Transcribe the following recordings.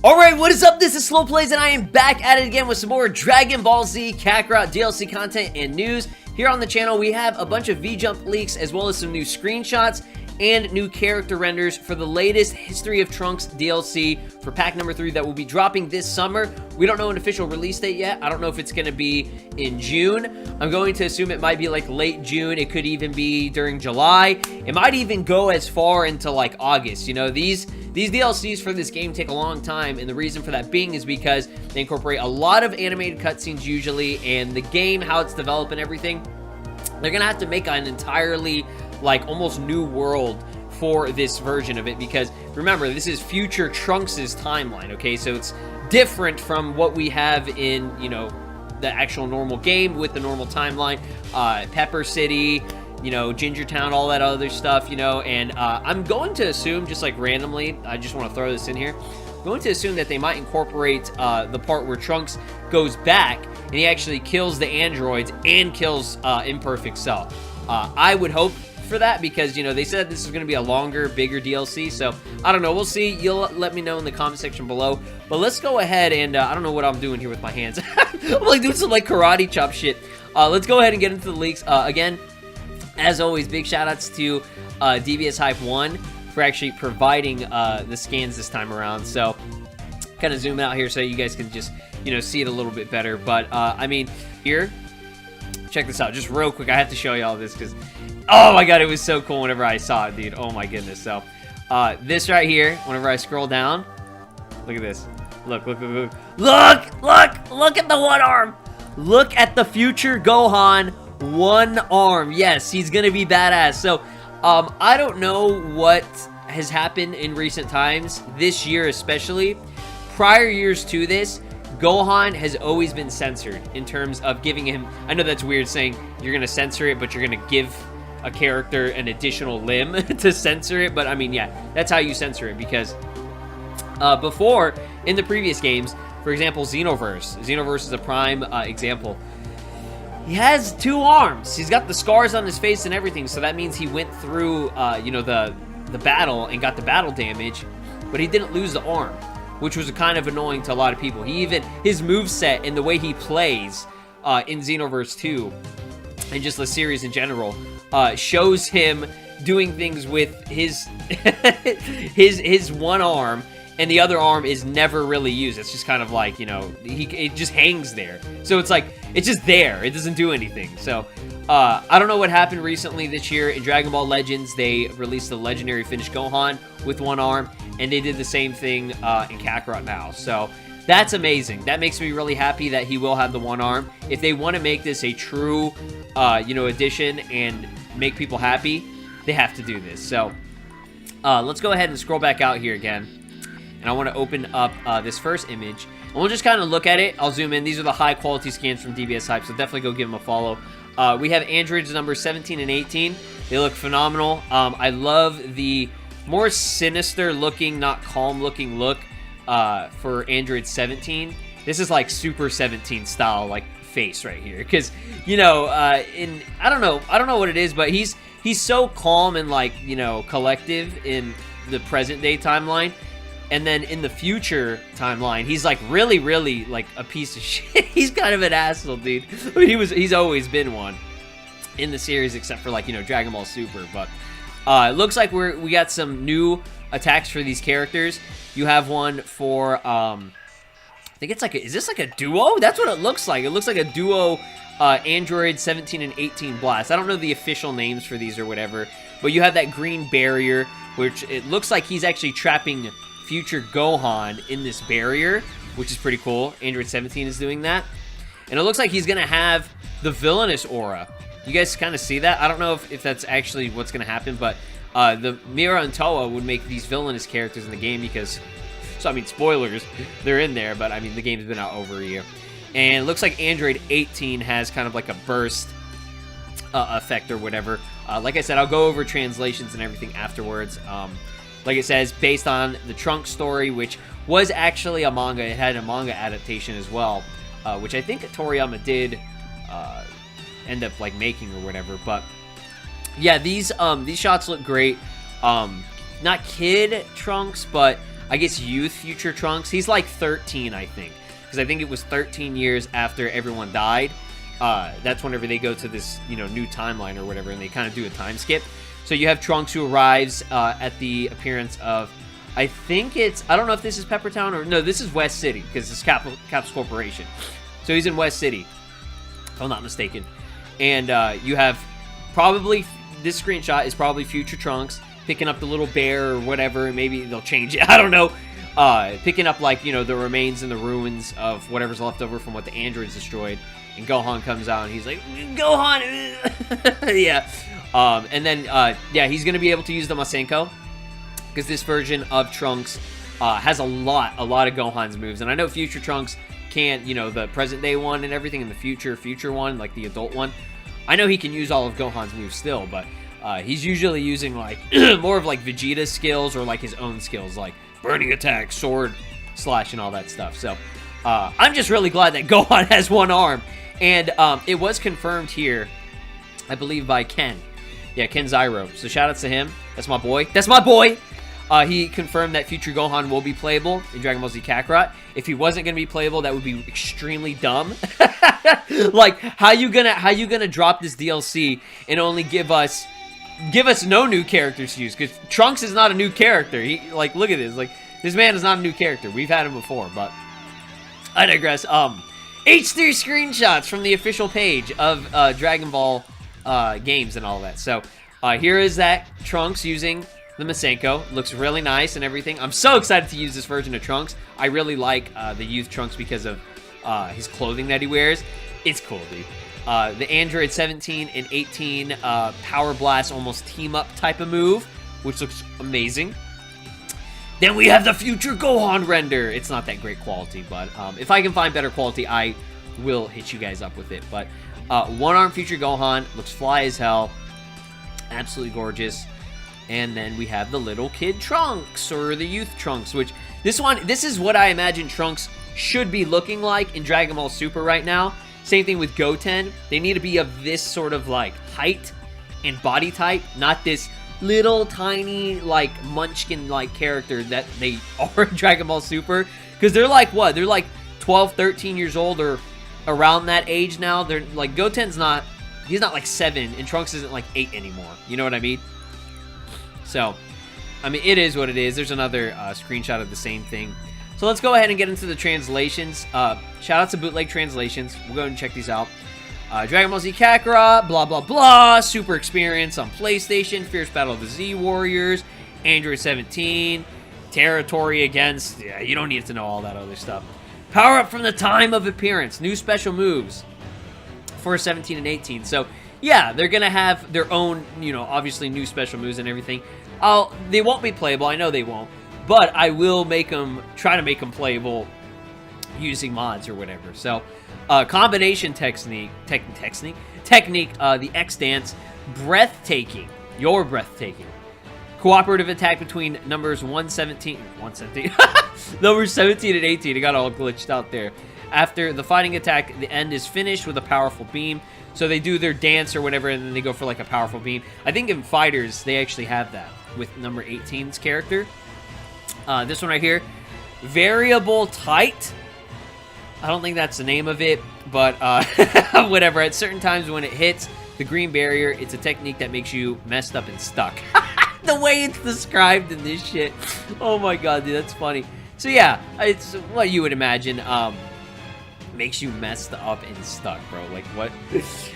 Alright, what is up? This is SLOplays, and I am back at it again with some more Dragon Ball Z Kakarot DLC content and news. Here on the channel, we have a bunch of V-Jump leaks, as well as some new screenshots and new character renders for the latest History of Trunks DLC for pack number 3 that will be dropping this summer. We don't know an official release date yet. I don't know if it's going to be in June. I'm going to assume it might be like late June. It could even be during July. It might even go as far into like August. You know, these DLCs for this game take a long time, and the reason for that being is because they incorporate a lot of animated cutscenes usually, and the game, how it's developed and everything, they're going to have to make an entirely like almost new world for this version of it, because remember, this is future Trunks' timeline, okay? So it's different from what we have in, you know, the actual normal game with the normal timeline, Pepper City, you know, Ginger Town, all that other stuff, you know, and I'm going to assume, just like randomly, I just want to throw this in here, I'm going to assume that they might incorporate the part where Trunks goes back and he actually kills the androids and kills Imperfect Cell. I would hope for that, because, you know, they said this is going to be a longer, bigger DLC, so I don't know, we'll see. You'll let me know in the comment section below, but let's go ahead and I don't know what I'm doing here with my hands. I'm like doing some like karate chop shit. Let's go ahead and get into the leaks. Again, as always, big shout outs to DBS Hype 1 for actually providing the scans this time around. So kind of zoom out here so you guys can just, you know, see it a little bit better. But I mean, here, check this out just real quick. I have to show you all this because, oh my god, it was so cool whenever I saw it, dude. Oh my goodness. So this right here, whenever I scroll down, look at this. Look at the one arm. Look at the future Gohan one arm. Yes, he's gonna be badass. So I don't know what has happened in recent times, this year especially. Prior years to this, Gohan has always been censored in terms of giving him, I know that's weird saying you're gonna censor it, but you're gonna give a character an additional limb to censor it, but I mean, yeah, that's how you censor it, because before, in the previous games, for example, Xenoverse is a prime example. He has 2 arms. He's got the scars on his face and everything, so that means he went through, you know, the battle and got the battle damage, but he didn't lose the arm, which was kind of annoying to a lot of people. He even, his moveset and the way he plays in Xenoverse 2, and just the series in general, shows him doing things with his his one arm, and the other arm is never really used. It's just kind of like, you know, it just hangs there. So it's like, it's just there. It doesn't do anything. So, I don't know what happened recently this year. In Dragon Ball Legends, they released the legendary Finish Gohan with one arm, and they did the same thing in Kakarot now. So, that's amazing. That makes me really happy that he will have the one arm. If they want to make this a true, you know, addition and make people happy, they have to do this. So, let's go ahead and scroll back out here again. And I want to open up this first image, and we'll just kind of look at it. I'll zoom in. These are the high quality scans from DBS Hype, so definitely go give them a follow. We have androids number 17 and 18. They look phenomenal. I love the more sinister looking, not calm looking look for android 17. This is like Super 17 style, like face right here, because, you know, I don't know what it is, but he's so calm and, like, you know, collective in the present day timeline. And then in the future timeline, he's like really, really like a piece of shit. He's kind of an asshole, dude. I mean, he's always been one in the series, except for, like, you know, Dragon Ball Super. But it looks like we got some new attacks for these characters. You have one for I think it's like is this like a duo? That's what it looks like. It looks like a duo Android 17 and 18 Blast. I don't know the official names for these or whatever, but you have that green barrier, which it looks like he's actually trapping future Gohan in this barrier, which is pretty cool. Android 17 is doing that. And it looks like he's going to have the villainous aura. You guys kind of see that? I don't know if that's actually what's going to happen, but the Mira and Toa would make these villainous characters in the game because, so I mean, spoilers, they're in there, but I mean, the game's been out over a year. And it looks like Android 18 has kind of like a burst effect or whatever. Like I said, I'll go over translations and everything afterwards. Like it says, based on the Trunks story, which was actually a manga. It had a manga adaptation as well, which I think Toriyama did end up like making or whatever. But yeah, these shots look great. not kid Trunks, but I guess youth future Trunks. He's like 13, I think, because I think it was 13 years after everyone died. That's whenever they go to this, you know, new timeline or whatever, and they kind of do a time skip. So you have Trunks who arrives at the appearance of, I think it's, I don't know if this is Peppertown or, no, this is West City, because it's Caps Corporation. So he's in West City, if I'm not mistaken. And you have probably, this screenshot is probably future Trunks picking up the little bear or whatever. Maybe they'll change it, I don't know. Picking up, like, you know, the remains and the ruins of whatever's left over from what the androids destroyed. And Gohan comes out and he's like, Gohan! Yeah. And then, yeah, he's going to be able to use the Masenko, because this version of Trunks has a lot of Gohan's moves. And I know future Trunks can't, you know, the present day one and everything, and the future one, like the adult one. I know he can use all of Gohan's moves still, but he's usually using, like, more of, like, Vegeta's skills or, like, his own skills, like burning attack, sword slash, and all that stuff. So, I'm just really glad that Gohan has one arm. And it was confirmed here, I believe, by Ken. Yeah, Ken Zyro. So shout outs to him. That's my boy. That's my boy! He confirmed that future Gohan will be playable in Dragon Ball Z Kakarot. If he wasn't going to be playable, that would be extremely dumb. Like, how you gonna drop this DLC and only give us no new characters to use? Because Trunks is not a new character. He, like, look at this. Like, this man is not a new character. We've had him before, but I digress. H3 screenshots from the official page of Dragon Ball games and all that. So here is that Trunks using the Masenko. Looks really nice and everything. I'm so excited to use this version of Trunks. I really like the youth Trunks because of his clothing that he wears. It's cool, dude. The Android 17 and 18 Power Blast almost team up type of move, which looks amazing. Then we have the future Gohan render. It's not that great quality, but if I can find better quality, I will hit you guys up with it. But one-arm future Gohan looks fly as hell. Absolutely gorgeous. And then we have the little kid Trunks, or the youth Trunks, which this is what I imagine Trunks should be looking like in Dragon Ball Super right now. Same thing with Goten. They need to be of this sort of, like, height and body type, not this little tiny, like, munchkin like character that they are in Dragon Ball Super, because they're like, what, they're like 12 13 years old or around that age now. They're like, Goten's not, he's not like 7 and Trunks isn't like 8 anymore, you know what I mean? So I mean, it is what it is. There's another screenshot of the same thing. So let's go ahead and get into the translations. Shout out to Bootleg Translations. We'll go ahead and check these out. Dragon Ball Z Kakarot, blah, blah, blah. Super Experience on PlayStation. Fierce Battle of the Z Warriors. Android 17. Territory Against. Yeah, you don't need to know all that other stuff. Power Up from the Time of Appearance. New special moves for 17 and 18. So, yeah, they're going to have their own, you know, obviously new special moves and everything. They won't be playable. I know they won't. But I will make them, try to make them playable using mods or whatever. So, combination technique, the X dance, breathtaking, you're breathtaking. Cooperative attack between numbers 117, numbers 17 and 18. It got all glitched out there. After the fighting attack, the end is finished with a powerful beam. So they do their dance or whatever, and then they go for like a powerful beam. I think in Fighters, they actually have that with number 18's character. This one right here, Variable Tight. I don't think that's the name of it, but whatever. At certain times when it hits the green barrier, it's a technique that makes you messed up and stuck. The way it's described in this shit. Oh my god, dude, that's funny. So yeah, it's what you would imagine. Makes you messed up and stuck, bro. Like, what?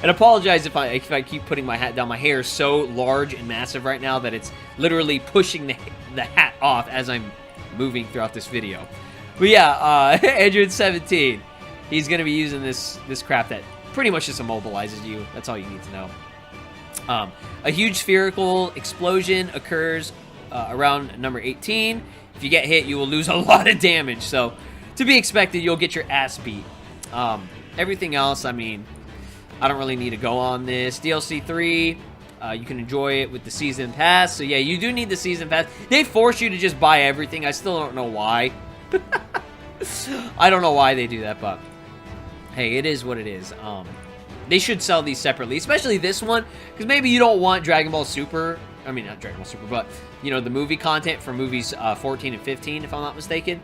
And apologize if I keep putting my hat down. My hair is so large and massive right now that it's literally pushing the hat off as I'm moving throughout this video. But yeah, Android 17. He's going to be using this crap that pretty much just immobilizes you. That's all you need to know. A huge spherical explosion occurs around number 18. If you get hit, you will lose a lot of damage. So, to be expected, you'll get your ass beat. Everything else, I mean, I don't really need to go on this. DLC 3, you can enjoy it with the Season Pass. So yeah, you do need the Season Pass. They force you to just buy everything. I still don't know why. I don't know why they do that, but hey, it is what it is. They should sell these separately, especially this one, because maybe you don't want Dragon Ball Super I mean, not Dragon Ball Super, but, you know, the movie content for movies 14 and 15, if I'm not mistaken,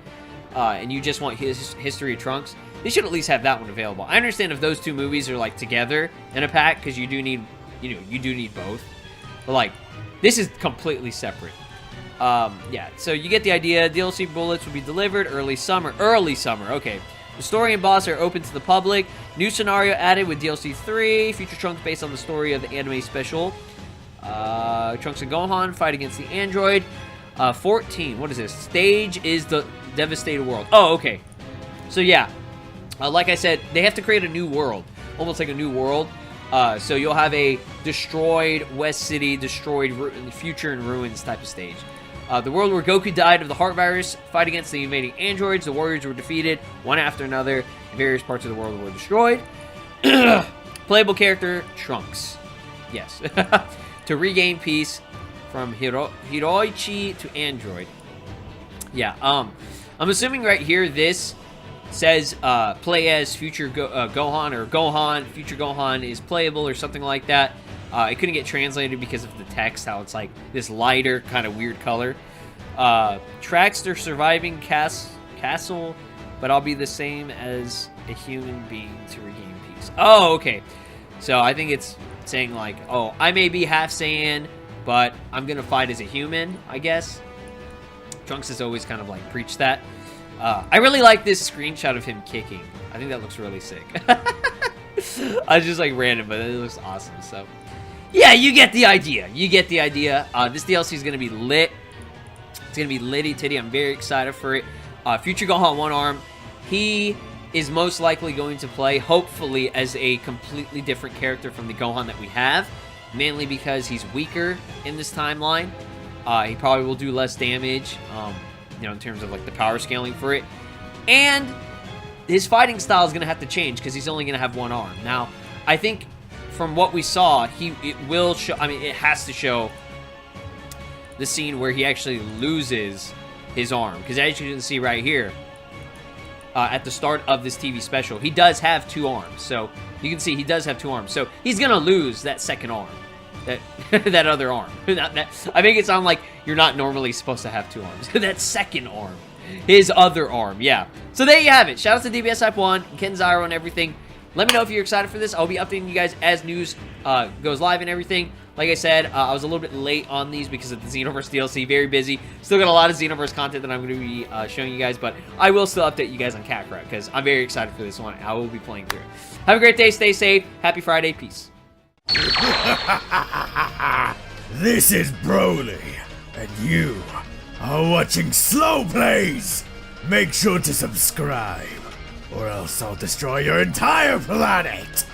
and you just want his History of Trunks, they should at least have that one available. I understand if those two movies are, like, together in a pack, because you do need, you know, you do need both. But, like, this is completely separate. Yeah, so you get the idea. DLC bullets will be delivered early summer. Early summer, okay. The story and boss are open to the public. New scenario added with DLC 3. Future Trunks based on the story of the anime special. Trunks and Gohan fight against the android. 14, what is this? Stage is the devastated world. Oh, okay. So, yeah. Like I said, they have to create a new world. Almost like a new world. So you'll have a destroyed West City, destroyed future in ruins type of stage. The world where Goku died of the heart virus, fight against the invading androids, the warriors were defeated, one after another, and various parts of the world were destroyed. Playable character, Trunks. Yes. To regain peace from Hiroichi to android. Yeah, I'm assuming right here this says play as future Gohan, or Gohan, future Gohan is playable or something like that. It couldn't get translated because of the text, how it's like this lighter kind of weird color. Tracks their surviving castle, but I'll be the same as a human being to regain peace. Oh, okay. So I think it's saying like, oh, I may be half Saiyan, but I'm gonna fight as a human, I guess. Trunks has always kind of like preached that. I really like this screenshot of him kicking. I think that looks really sick. I was just like random, but it looks awesome. So, yeah, you get the idea. You get the idea. This DLC is going to be lit. It's going to be litty titty. I'm very excited for it. Future Gohan One Arm. He is most likely going to play, hopefully, as a completely different character from the Gohan that we have. Mainly because he's weaker in this timeline. He probably will do less damage. You know, in terms of like the power scaling for it. And his fighting style is going to have to change because he's only going to have one arm. Now, I think from what we saw, it will show, I mean, it has to show the scene where he actually loses his arm. Because as you can see right here, at the start of this TV special, he does have two arms. So you can see he does have two arms. So he's going to lose that second arm. That other arm. I make it sound like you're not normally supposed to have two arms. That second arm. His other arm, yeah. So there you have it. Shout out to DBS Type 1, Kenzaro, and everything. Let me know if you're excited for this. I'll be updating you guys as news goes live and everything. Like I said, I was a little bit late on these because of the Xenoverse DLC. Very busy. Still got a lot of Xenoverse content that I'm going to be showing you guys, but I will still update you guys on Kakarot because I'm very excited for this one. I will be playing through it. Have a great day. Stay safe. Happy Friday. Peace. This is Broly, and you are watching SLOplays. Make sure to subscribe, or else I'll destroy your entire planet.